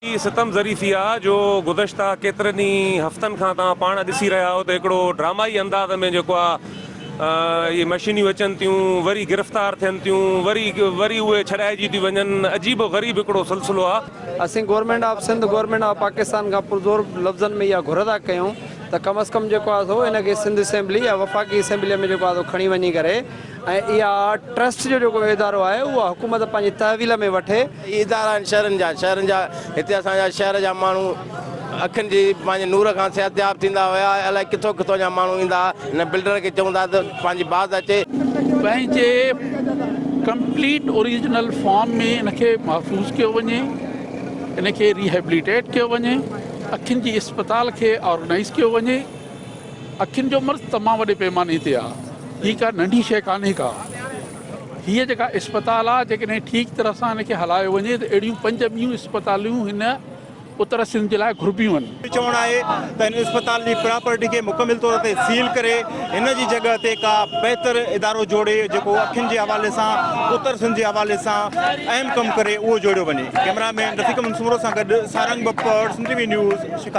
सितम ज़रीफ़ी आहे जो गुज़श्ता केतिरनि ई हफ़्तनि खां तव्हां पाण ॾिसी रहिया आहियो त हिकिड़ो ड्रामाई अंदाज़ में जेको आहे इहे मशीनियूं अचनि थियूं, वरी गिरफ़्तार थियनि थियूं, वरी उहे छॾाइजी थियूं वञनि। अजीबो ग़रीब हिकिड़ो सिलसिलो आहे। असीं government of Sindh government of Pakistan खां पुरज़ोर लफ़्ज़नि में इहा घुर था कयूं त कम अज़ कम जेको आहे सो हिनखे सिंध असेंबली या वफ़ाक़ी असेंबली में जेको आहे सो खणी वञी करे ऐं इहा ट्रस्ट जो जेको इदारो आहे उहा हुकूमत पंहिंजी तहवील में वठे। इदारा आहिनि शहरनि जा हिते असांजा शहर जा माण्हू अखियुनि जी पंहिंजे नूर खां सिहतयाब थींदा हुया। अलाए किथों किथों जा माण्हू ईंदा, हिन बिल्डर खे चवंदा त पंहिंजी बात अचे। पंहिंजे कंप्लीट ओरिजिनल फॉर्म में इनखे महफ़ूज़ कयो वञे, इनखे रिहेबिलिटेट कयो वञे, अखियुनि जी अस्पताल खे ऑर्गेनाइज़ कयो वञे। अखियुनि जो मर्ज़ तमामु वॾे पैमाने ते आहे, हीअ का नंढी शइ कान्हे का। हीअ जेका अस्पताल आहे जेकॾहिं ठीकु तरह सां हिनखे हलायो वञे त अहिड़ियूं 5 ॿियूं अस्पतालियूं हिन उत्तर सिंध जे लाइ घुर्बियूं आहिनि। चवणु आहे त हिन अस्पताल जी प्रॉपर्टी खे मुकमिल तौर ते सील करे हिन जी जॻह ते का बहितर इदारो जोड़े जेको अखियुनि जे हवाले सां उत्तर सिंध जे हवाले सां अहम कमु करे उहो जोड़ियो वञे। कैमरामैन रफ़ीक मंसूर सां गॾु सारंग बप्पड़, सिंध टीवी न्यूज़, शिकार।